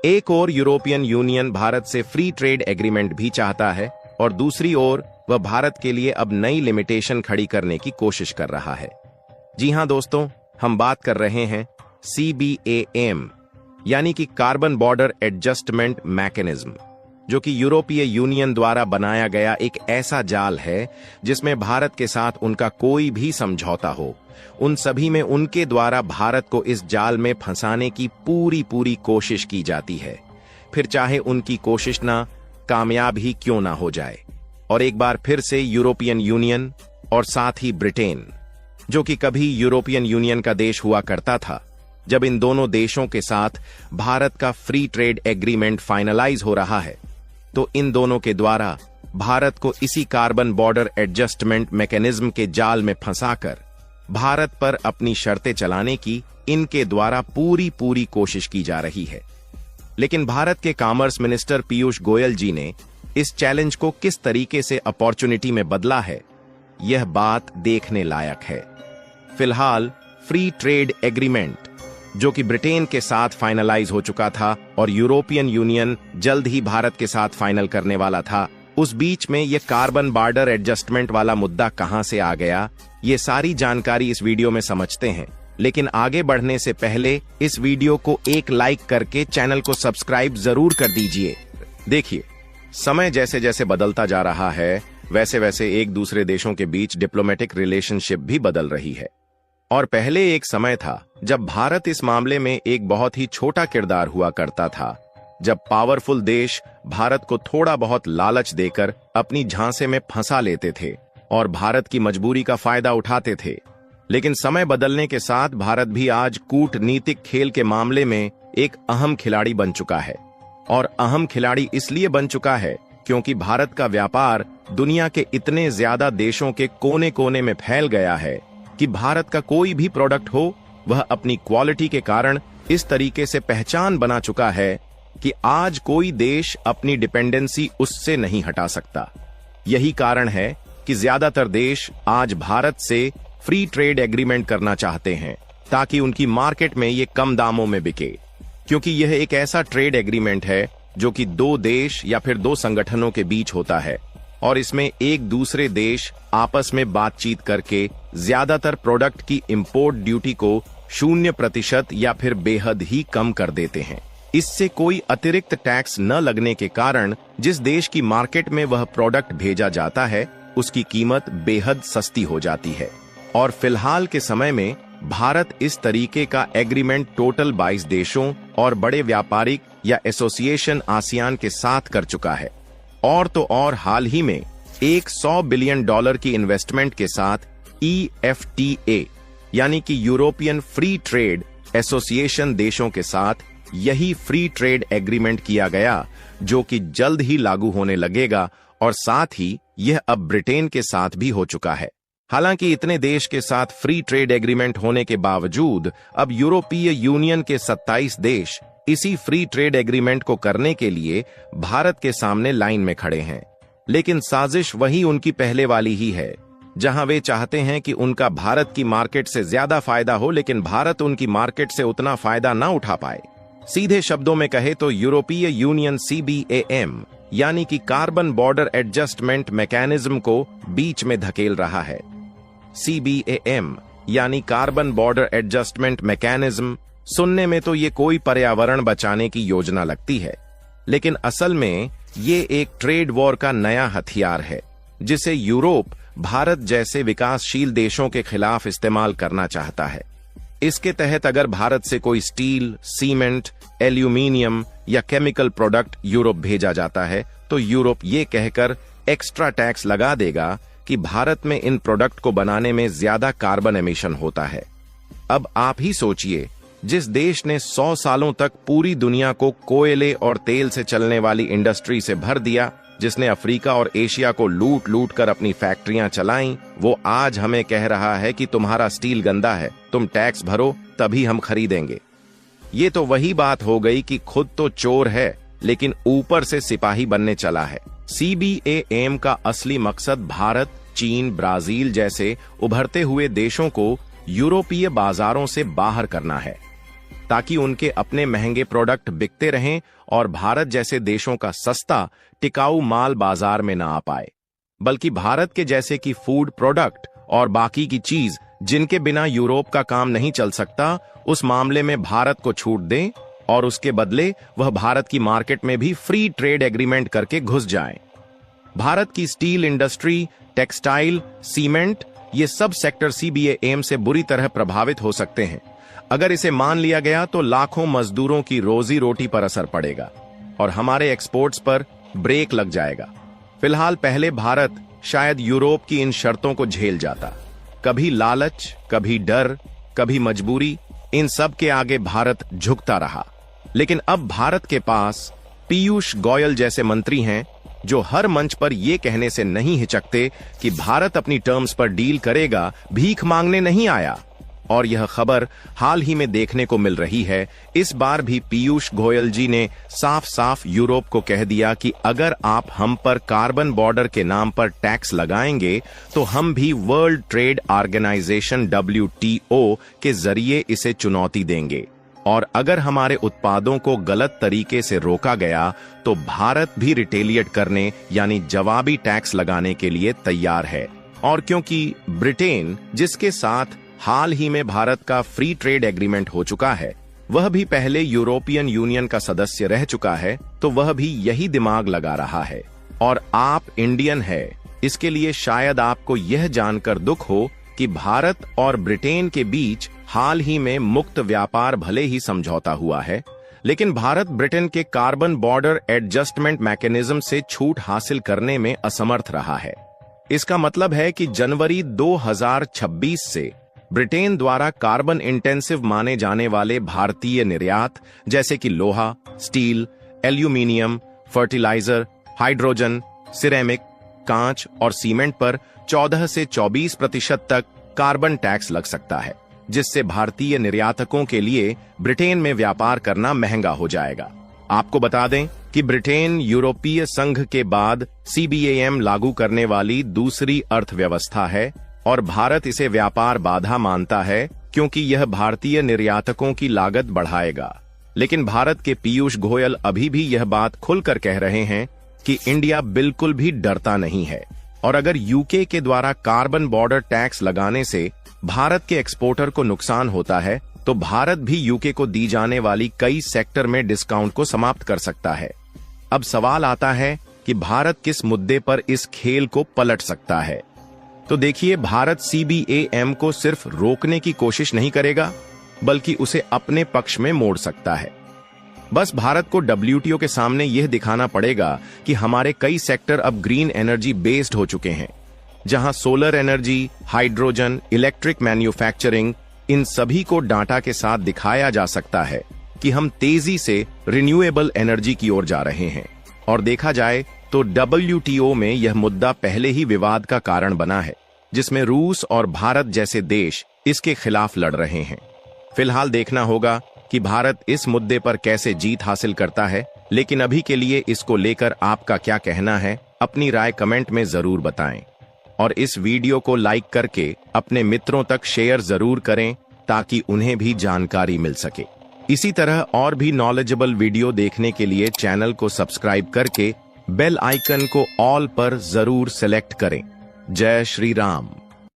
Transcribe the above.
एक ओर European union Bharat से free trade agreement भी चाहता है और दूसरी ओर वह भारत के लिए अब नई लिमिटेशन खड़ी करने की कोशिश कर रहा है। जी हां दोस्तों, हम बात कर रहे हैं CBAM यानी कि कार्बन बॉर्डर एडजस्टमेंट मैकेनिज्म, जो कि यूरोपीय यूनियन द्वारा बनाया गया एक ऐसा जाल है जिसमें भारत के साथ उनका कोई भी समझौता हो, उन सभी में उनके द्वारा भारत को इस जाल में फंसाने की पूरी कोशिश की जाती है, फिर चाहे उनकी कोशिश ना कामयाब ही क्यों ना हो जाए। और एक बार फिर से यूरोपियन यूनियन और साथ ही ब्रिटेन, जो कि कभी यूरोपियन यूनियन का देश हुआ करता था, जब इन दोनों देशों के साथ भारत का फ्री ट्रेड एग्रीमेंट फाइनलाइज हो रहा है, तो इन दोनों के द्वारा भारत को इसी कार्बन बॉर्डर एडजस्टमेंट मैकेनिज्म के जाल में फंसाकर भारत पर अपनी शर्तें चलाने की इनके द्वारा पूरी कोशिश की जा रही है। लेकिन भारत के कॉमर्स मिनिस्टर पीयूष गोयल जी ने इस चैलेंज को किस तरीके से अपॉर्चुनिटी में बदला है, यह बात देखने लायक है। फिलहाल फ्री ट्रेड एग्रीमेंट, जो कि ब्रिटेन के साथ फाइनलाइज हो चुका था और यूरोपियन यूनियन जल्द ही भारत के साथ फाइनल करने वाला था, उस बीच में यह कार्बन बॉर्डर एडजस्टमेंट वाला मुद्दा कहां से आ गया, ये सारी जानकारी इस वीडियो में समझते हैं। लेकिन आगे बढ़ने से पहले इस वीडियो को एक लाइक करके चैनल को सब्सक्राइब जरूर कर दीजिए। देखिए, समय जैसे जैसे बदलता जा रहा है, वैसे वैसे एक दूसरे देशों के बीच डिप्लोमेटिक रिलेशनशिप भी बदल रही है। और पहले एक समय था जब भारत इस मामले में एक बहुत ही छोटा किरदार हुआ करता था, जब पावरफुल देश भारत को थोड़ा बहुत लालच देकर अपनी झांसे में फंसा लेते थे और भारत की मजबूरी का फायदा उठाते थे। लेकिन समय बदलने के साथ भारत भी आज कूटनीतिक खेल के मामले में एक अहम खिलाड़ी बन चुका है। और अहम खिलाड़ी इसलिए बन चुका है क्योंकि भारत का व्यापार दुनिया के इतने ज्यादा देशों के कोने कोने में फैल गया है कि भारत का कोई भी प्रोडक्ट हो, वह अपनी क्वालिटी के कारण इस तरीके से पहचान बना चुका है कि आज कोई देश अपनी डिपेंडेंसी उससे नहीं हटा सकता। यही कारण है कि ज्यादातर देश आज भारत से फ्री ट्रेड एग्रीमेंट करना चाहते हैं ताकि उनकी मार्केट में ये कम दामों में बिके, क्योंकि यह एक ऐसा ट्रेड एग्रीमेंट है जो कि दो देश या फिर दो संगठनों के बीच होता है और इसमें एक दूसरे देश आपस में बातचीत करके ज्यादातर प्रोडक्ट की इंपोर्ट ड्यूटी को 0% या फिर बेहद ही कम कर देते हैं। इससे कोई अतिरिक्त टैक्स न लगने के कारण जिस देश की मार्केट में वह प्रोडक्ट भेजा जाता है, उसकी कीमत बेहद सस्ती हो जाती है। और फिलहाल के समय में भारत इस तरीके का एग्रीमेंट टोटल 22 देशों और बड़े व्यापारिक या एसोसिएशन आसियान के साथ कर चुका है। और तो और हाल ही में $100 बिलियन की इन्वेस्टमेंट के साथ EFTA यानी कि यूरोपियन फ्री ट्रेड एसोसिएशन देशों के साथ यही फ्री ट्रेड एग्रीमेंट किया गया, जो कि जल्द ही लागू होने लगेगा और साथ ही यह अब ब्रिटेन के साथ भी हो चुका है। हालांकि इतने देश के साथ फ्री ट्रेड एग्रीमेंट होने के बावजूद अब यूरोपीय यूनियन के 27 देश इसी फ्री ट्रेड एग्रीमेंट को करने के लिए भारत के सामने लाइन में खड़े हैं। लेकिन साजिश वही उनकी पहले वाली ही है, जहां वे चाहते हैं कि उनका भारत की मार्केट से ज्यादा फायदा हो, लेकिन भारत उनकी मार्केट से उतना फायदा ना उठा पाए। सीधे शब्दों में कहे तो यूरोपीय यूनियन CBAM यानी कि कार्बन बॉर्डर एडजस्टमेंट मैकेनिज्म को बीच में धकेल रहा है। CBAM यानी कार्बन बॉर्डर एडजस्टमेंट मैकेनिज्म सुनने में तो ये कोई पर्यावरण बचाने की योजना लगती है, लेकिन असल में ये एक ट्रेड वॉर का नया हथियार है जिसे यूरोप भारत जैसे विकासशील देशों के खिलाफ इस्तेमाल करना चाहता है। इसके तहत अगर भारत से कोई स्टील, सीमेंट, एल्यूमिनियम या केमिकल प्रोडक्ट यूरोप भेजा जाता है, तो यूरोप ये कहकर एक्स्ट्रा टैक्स लगा देगा कि भारत में इन प्रोडक्ट को बनाने में ज्यादा कार्बन एमिशन होता है। अब आप ही सोचिए, जिस देश ने 100 सालों तक पूरी दुनिया को कोयले और तेल से चलने वाली इंडस्ट्री से भर दिया, जिसने अफ्रीका और एशिया को लूट लूट कर अपनी फैक्ट्रियां चलाईं, वो आज हमें कह रहा है कि तुम्हारा स्टील गंदा है, तुम टैक्स भरो तभी हम खरीदेंगे। ये तो वही बात हो गई कि खुद तो चोर है लेकिन ऊपर से सिपाही बनने चला है। CBAM का असली मकसद भारत, चीन, ब्राजील जैसे उभरते हुए देशों को यूरोपीय बाजारों से बाहर करना है। ताकि उनके अपने महंगे प्रोडक्ट बिकते रहें और भारत जैसे देशों का सस्ता टिकाऊ माल बाजार में ना आ पाए। बल्कि भारत के जैसे कि फूड प्रोडक्ट और बाकी की चीज जिनके बिना यूरोप का काम नहीं चल सकता, उस मामले में भारत को छूट दें और उसके बदले वह भारत की मार्केट में भी फ्री ट्रेड एग्रीमेंट करके घुस जाएं। भारत की स्टील इंडस्ट्री, टेक्सटाइल, सीमेंट, ये सब सेक्टर CBAM से बुरी तरह प्रभावित हो सकते हैं। अगर इसे मान लिया गया तो लाखों मजदूरों की रोजी रोटी पर असर पड़ेगा और हमारे एक्सपोर्ट्स पर ब्रेक लग जाएगा। फिलहाल पहले भारत शायद यूरोप की इन शर्तों को झेल जाता। कभी लालच, कभी डर, कभी मजबूरी, इन सब के आगे भारत झुकता रहा। लेकिन अब भारत के पास पीयूष गोयल जैसे मंत्री हैं जो हर मंच पर यह कहने से नहीं हिचकते कि भारत अपनी टर्म्स पर डील करेगा, भीख मांगने नहीं आया। और यह खबर हाल ही में देखने को मिल रही है। इस बार भी पीयूष गोयल जी ने साफ साफ यूरोप को कह दिया कि अगर आप हम पर कार्बन बॉर्डर के नाम पर टैक्स लगाएंगे तो हम भी वर्ल्ड ट्रेड ऑर्गेनाइजेशन WTO के जरिए इसे चुनौती देंगे, और अगर हमारे उत्पादों को गलत तरीके से रोका गया तो भारत भी रिटेलिएट करने यानी जवाबी टैक्स लगाने के लिए तैयार है। और क्योंकि ब्रिटेन, जिसके साथ हाल ही में भारत का फ्री ट्रेड एग्रीमेंट हो चुका है, वह भी पहले यूरोपियन यूनियन का सदस्य रह चुका है, तो वह भी यही दिमाग लगा रहा है। और आप इंडियन है, इसके लिए शायद आपको यह जानकर दुख हो कि भारत और ब्रिटेन के बीच हाल ही में मुक्त व्यापार भले ही समझौता हुआ है, लेकिन भारत ब्रिटेन के कार्बन बॉर्डर एडजस्टमेंट मैकेनिज्म से छूट हासिल करने में असमर्थ रहा है। इसका मतलब है कि जनवरी 2026 से ब्रिटेन द्वारा कार्बन इंटेंसिव माने जाने वाले भारतीय निर्यात जैसे कि लोहा, steel, aluminium, fertiliser, hydrogen, ceramic, कांच और सीमेंट पर 14 से 24% तक कार्बन टैक्स लग सकता है, जिससे भारतीय निर्यातकों के लिए ब्रिटेन में व्यापार करना महंगा हो जाएगा। आपको बता दें कि ब्रिटेन यूरोपीय संघ के बाद CBAM लागू करने वाली दूसरी अर्थव्यवस्था है और भारत इसे व्यापार बाधा मानता है क्योंकि यह भारतीय निर्यातकों की लागत बढ़ाएगा। लेकिन भारत के पीयूष गोयल अभी भी यह बात खुलकर कह रहे हैं कि इंडिया बिल्कुल भी डरता नहीं है, और अगर यूके के द्वारा कार्बन बॉर्डर टैक्स लगाने से भारत के एक्सपोर्टर को नुकसान होता है तो भारत भी यूके को दी जाने वाली कई सेक्टर में डिस्काउंट को समाप्त कर सकता है। अब सवाल आता है कि भारत किस मुद्दे पर इस खेल को पलट सकता है। तो देखिए, भारत CBAM को सिर्फ रोकने की कोशिश नहीं करेगा, बल्कि उसे अपने पक्ष में मोड़ सकता है। बस भारत को WTO के सामने यह दिखाना पड़ेगा कि हमारे कई सेक्टर अब ग्रीन एनर्जी बेस्ड हो चुके हैं, जहां solar energy, hydrogen, electric manufacturing, इन सभी को डाटा के साथ दिखाया जा सकता है कि हम तेजी से रिन्यूएबल एनर्जी की ओर जा रहे हैं। और देखा जाए तो WTO में यह मुद्दा पहले ही विवाद का कारण बना है, जिसमें रूस और भारत जैसे देश इसके खिलाफ लड़ रहे हैं। फिलहाल देखना होगा कि भारत इस मुद्दे पर कैसे जीत हासिल करता है, लेकिन अभी के लिए इसको लेकर आपका क्या कहना है, अपनी राय कमेंट में जरूर बताएं। और इस वीडियो को लाइक करके अपने मित्रों तक शेयर जरूर करें ताकि उन्हें भी जानकारी मिल सके। इसी तरह और भी नॉलेजेबल वीडियो देखने के लिए चैनल को सब्सक्राइब करके बेल आइकन को ऑल पर जरूर सेलेक्ट करें। जय श्री राम।